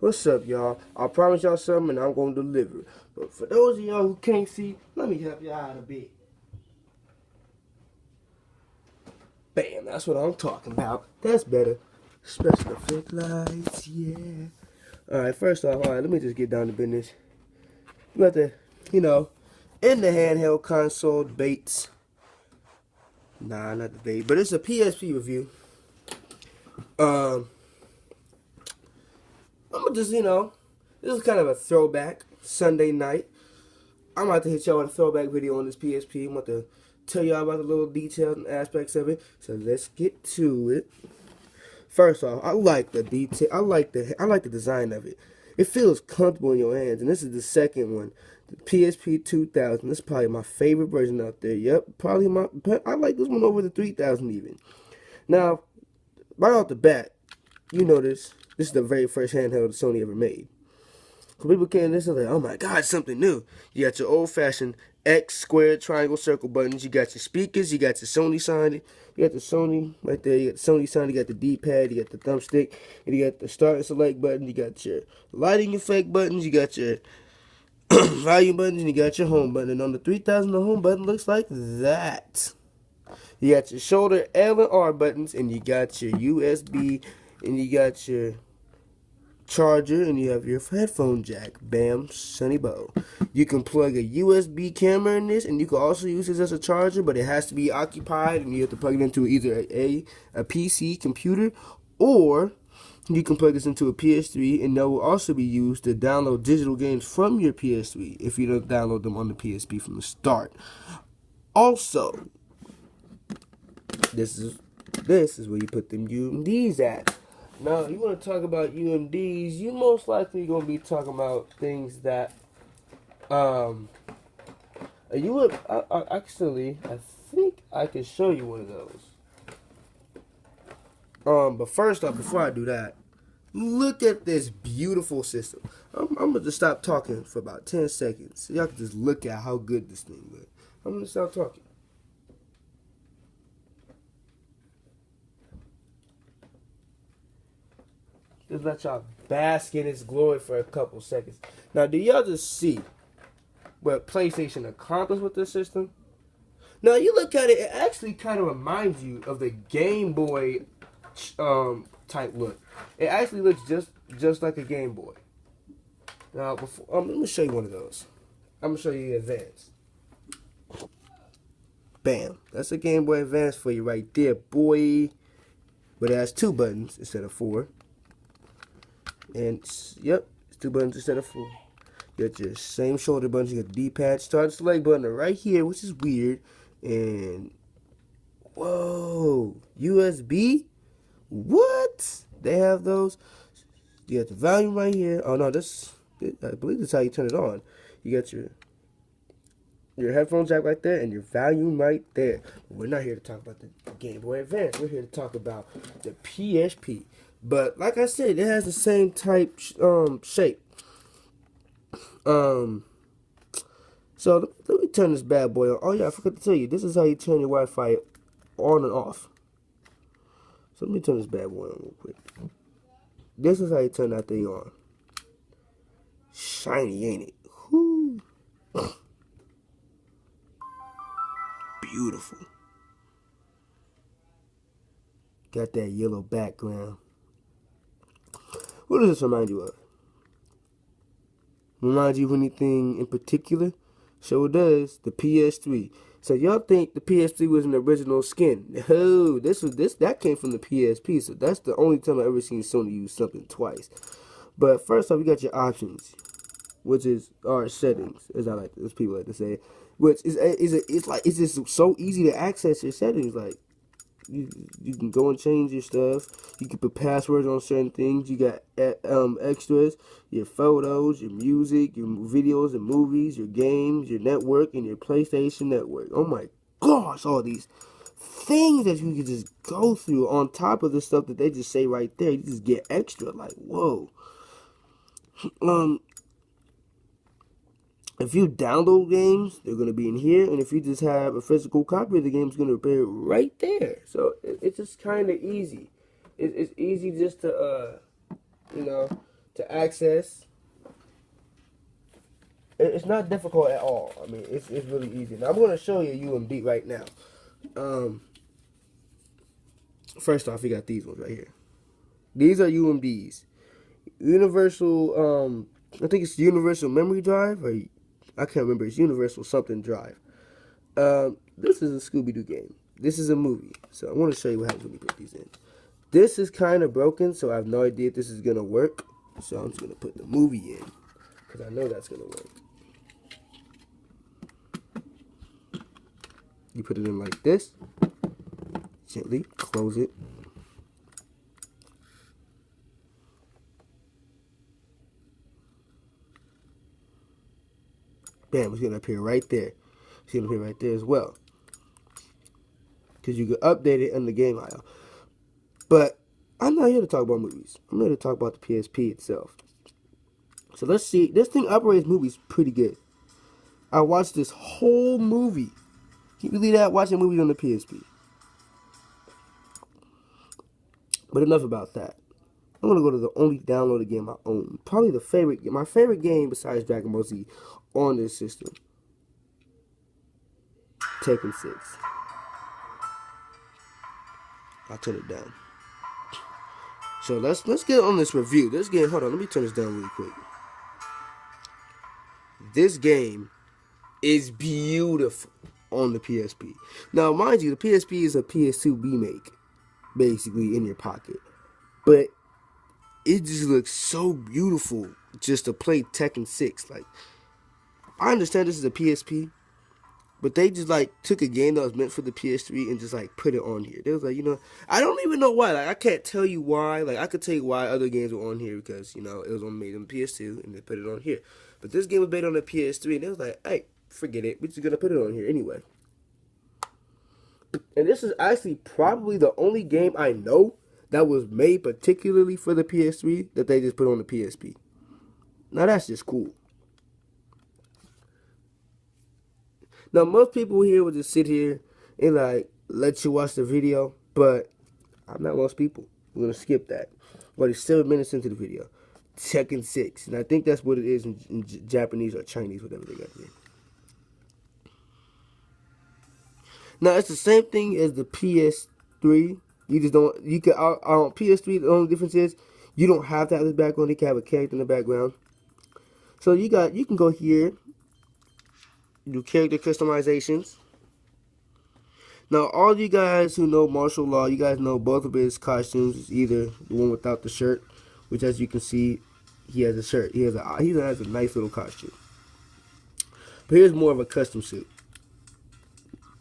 What's up, y'all? I promise y'all something, and I'm gonna deliver. But for those of y'all who can't see, let me help y'all out a bit. Bam, that's what I'm talking about. That's better. Special effect lights, yeah. Alright, first off, let me just get down to business. You got the, in the handheld console debates. Nah, not debate, but it's a PSP review. Um, I'm gonna just, this is kind of a throwback Sunday night. I'm about to hit y'all with a throwback video on this PSP. I'm about to tell y'all about the little details and aspects of it. So let's get to it. First off, I like the detail. I like the design of it. It feels comfortable in your hands, and this is the second one, the PSP 2000. This is probably my favorite version out there. Yep, probably I like this one over the 3000 even. Now, right off the bat, you know this. This is the very first handheld Sony ever made. So people came this and like, oh my God, something new. You got your old-fashioned X, square, triangle, circle buttons. You got your speakers. You got your Sony sign. You got the Sony right there. You got the Sony sign. You got the D-pad. You got the thumbstick. And you got the start and select button. You got your lighting effect buttons. You got your volume buttons. And you got your home button. And on the 3000, the home button looks like that. You got your shoulder L and R buttons. And you got your USB. And you got your charger, and you have your headphone jack. Bam, sunny bow. You can plug a USB camera in this, and you can also use this as a charger, but it has to be occupied, and you have to plug it into either a PC computer, or you can plug this into a PS3, and that will also be used to download digital games from your PS3 if you don't download them on the PSP from the start. Also, this is where you put them UMDs at. Now, you want to talk about UMDs, you most likely going to be talking about things that, you would, actually, I think I can show you one of those. But first off, before I do that, look at this beautiful system. I'm going to just stop talking for about 10 seconds, so y'all can just look at how good this thing is. I'm going to stop talking. Just let y'all bask in its glory for a couple seconds. Now, do y'all just see what PlayStation accomplished with this system? Now, you look at it, it actually kind of reminds you of the Game Boy type look. It actually looks just like a Game Boy. Now, let me show you one of those. I'm going to show you Advance. Bam. That's a Game Boy Advance for you right there, boy. But it has 2 buttons instead of 4. And, yep, it's 2 buttons instead of 4. You got your same shoulder buttons. You got the D-pad, start and select button right here, which is weird. And, whoa, USB? What? They have those. You got the volume right here. Oh, no, I believe this is how you turn it on. You got your headphone jack right there and your volume right there. But we're not here to talk about the Game Boy Advance. We're here to talk about the PSP. But like I said, it has the same type shape. So let me turn this bad boy on. Oh yeah, I forgot to tell you, this is how you turn your Wi-Fi on and off. So let me turn this bad boy on real quick. This is how you turn that thing on. Shiny, ain't it? Whoo. Beautiful. Got that yellow background. What does this remind you of? Remind you of anything in particular? Sure does. The PS3. So y'all think the PS3 was an original skin? No, that came from the PSP. So that's the only time I've ever seen Sony use something twice. But first off, you got your options, which is our settings, as people like to say, which it's just so easy to access your settings. Like you can go and change your stuff. You can put passwords on certain things. You got extras, your photos, your music, your videos and movies, your games, your network, and your PlayStation Network. Oh my gosh, all these things that you can just go through on top of the stuff that they just say right there. You just get extra. Like, whoa. If you download games, they're going to be in here. And if you just have a physical copy of the game, it's going to appear right there. So it's just kind of easy. It's easy just to, to access. It's not difficult at all. I mean, it's really easy. Now I'm going to show you UMD right now. First off, you got these ones right here. These are UMDs. Universal, I think it's Universal Memory Drive, or I can't remember. It's Universal something drive. This is a Scooby-Doo game. This is a movie. So I want to show you what happens when you put these in. This is kind of broken, so I have no idea if this is going to work. So I'm just going to put the movie in, because I know that's going to work. You put it in like this. Gently close it. Bam, it's going to appear right there. It's going to appear right there as well. Because you can update it in the game aisle. But I'm not here to talk about movies. I'm here to talk about the PSP itself. So let's see. This thing operates movies pretty good. I watched this whole movie. Can you believe that? Watching movies on the PSP. But enough about that. I'm going to go to the only downloaded game I own. Probably my favorite game besides Dragon Ball Z on this system. Tekken 6. I'll turn it down. So let's get on this review. This game, hold on, let me turn this down really quick. This game is beautiful on the PSP. Now, mind you, the PSP is a PS2 remake, basically, in your pocket. But it just looks so beautiful just to play Tekken 6. Like, I understand this is a PSP, but they just, like, took a game that was meant for the PS3 and just, like, put it on here. They was like, you know, I don't even know why. Like, I can't tell you why. Like, I could tell you why other games were on here because, you know, it was made on the PS2 and they put it on here. But this game was made on the PS3 and they was like, hey, forget it. We're just going to put it on here anyway. And this is actually probably the only game I know that was made particularly for the PS3 that they just put on the PSP. Now, that's just cool. Now, most people here will just sit here and, like, let you watch the video, but I'm not most people. We're going to skip that. But it's 7 minutes into the video. Tekken 6. And I think that's what it is in Japanese or Chinese, whatever they got there. Now, it's the same thing as the PS3. You just don't, you can, on PS3, the only difference is you don't have to have this background. You can have a character in the background. So you can go here, do character customizations. Now, all you guys who know martial law, you guys know both of his costumes. It's either the one without the shirt, which as you can see, he has a shirt. He has a nice little costume. But here's more of a custom suit.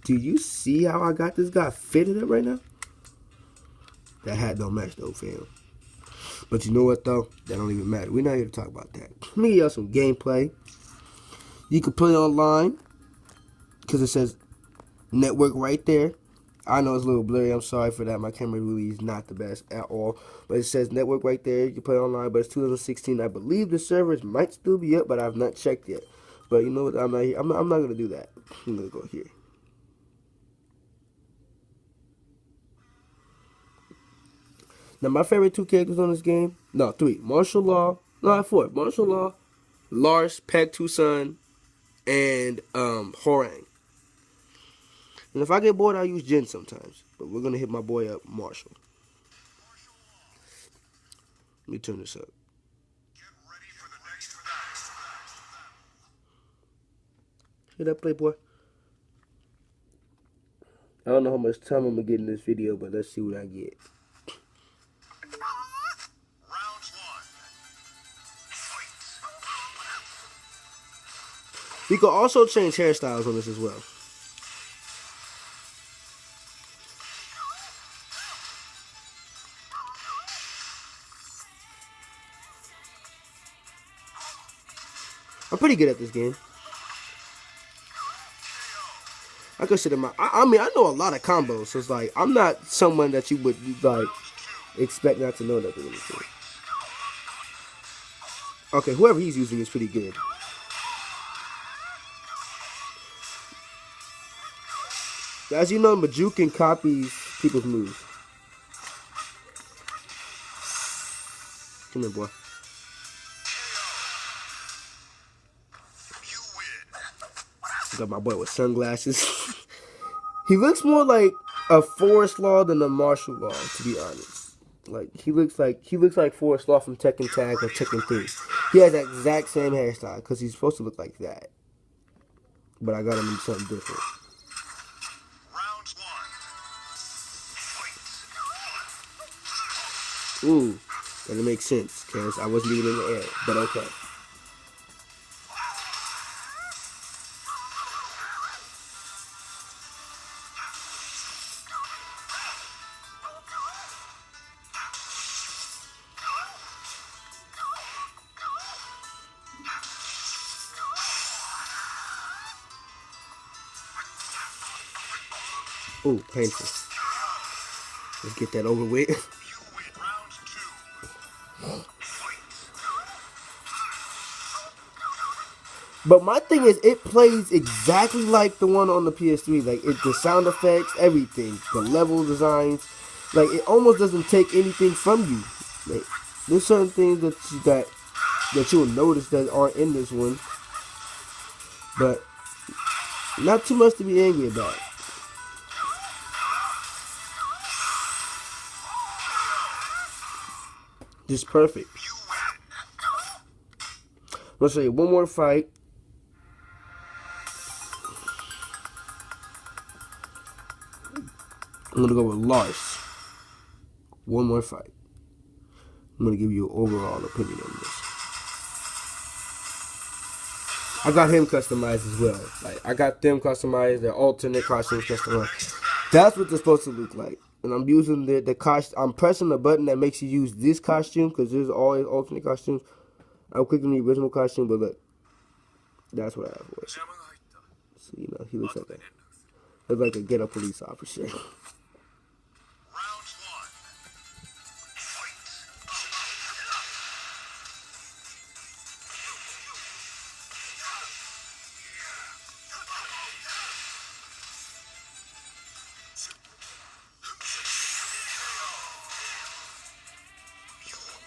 Do you see how I got this guy fitted up right now? That hat don't match though, fam. But you know what though? That don't even matter. We're not here to talk about that. Let me give y'all some gameplay. You can play online because it says network right there. I know it's a little blurry. I'm sorry for that. My camera really is not the best at all. But it says network right there. You can play online, but it's 2016. I believe the servers might still be up, but I've not checked yet. But you know what? I'm not gonna do that. I'm gonna go here. Now, my favorite two characters on this game, no, three. Martial Law, no, four. Martial Law, Lars, Pac Tucson, and Horang. And if I get bored, I'll use Jin sometimes. But we're going to hit my boy up, Marshall. Let me turn this up. Get ready for the next battle. Hear that, Playboy? I don't know how much time I'm going to get in this video, but let's see what I get. Round one. Fight. You can also change hairstyles on this as well. I'm pretty good at this game. I consider I mean, I know a lot of combos, so it's like, I'm not someone that you would, like, expect not to know nothing. Okay, whoever he's using is pretty good. As you know, Majukin copies people's moves. Come here, boy. Got my boy with sunglasses. He looks more like a Forest Law than a Martial Law, to be honest. Like he looks like Forest Law from Tekken Tag or Tekken 3. He has that exact same hairstyle because he's supposed to look like that. But I got him in something different. Round one. Ooh, doesn't make sense because I wasn't even in the air. But okay. Ooh, painful. Let's get that over with. Round two. But my thing is, it plays exactly like the one on the PS3. Like the sound effects, everything, the level designs. Like it almost doesn't take anything from you. Like there's certain things that you'll notice that aren't in this one, but not too much to be angry about. Just perfect. Let's say one more fight. I'm gonna go with Lars. One more fight. I'm gonna give you an overall opinion on this. I got him customized as well. Like I got them customized, their alternate costumes customized. That's what they're supposed to look like. And I'm using the costume. I'm pressing the button that makes you use this costume because there's always alternate costumes. I'm clicking the original costume, but look, that's what I have for it. So he looks like a get up police officer. Round one.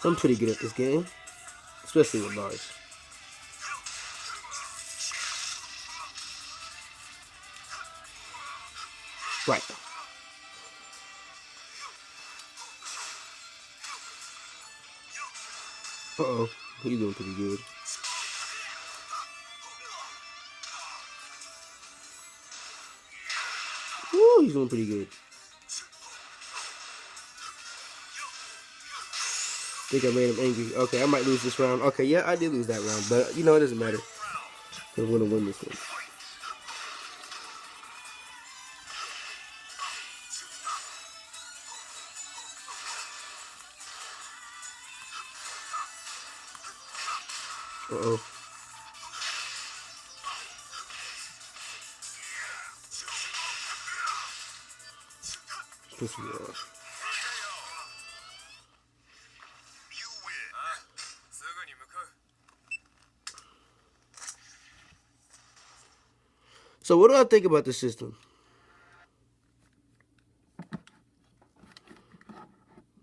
I'm pretty good at this game, especially with Lars. Right. Uh-oh. He's doing pretty good. Woo, he's doing pretty good. I think I made him angry. Okay, I might lose this round. Okay, yeah, I did lose that round, but it doesn't matter. I'm gonna win this one. Uh-oh. Piss me off. So what do I think about the system?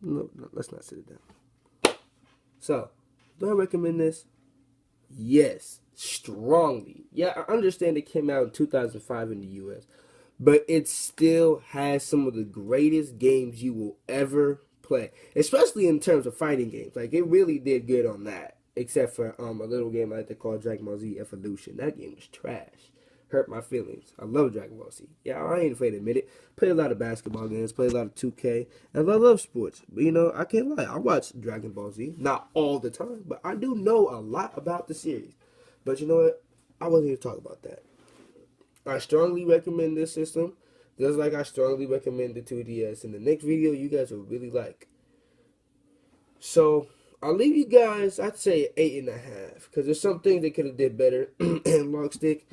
No, let's not sit it down. So, do I recommend this? Yes, strongly. Yeah, I understand it came out in 2005 in the US, but it still has some of the greatest games you will ever play, especially in terms of fighting games. Like, it really did good on that, except for a little game I like to call Dragon Ball Z Evolution. That game was trash. Hurt my feelings. I love Dragon Ball Z. Yeah, I ain't afraid to admit it. Play a lot of basketball games, play a lot of 2K, and I love sports. But, I can't lie. I watch Dragon Ball Z. Not all the time, but I do know a lot about the series. But you know what? I wasn't here to talk about that. I strongly recommend this system, just like I strongly recommend the 2DS. In the next video, you guys will really like. So, I'll leave you guys, I'd say 8.5, because there's some things they could have did better in Lock Stick.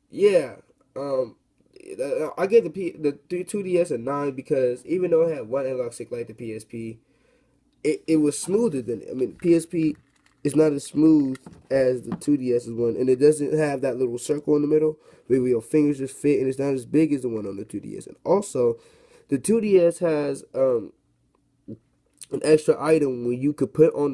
Yeah. I gave the 2DS a 9 because even though it had one analog stick like the PSP, it was smoother than it. I mean, PSP is not as smooth as the 2DS's one, and it doesn't have that little circle in the middle where your fingers just fit, and it's not as big as the one on the 2DS. And also, the 2DS has an extra item where you could put on the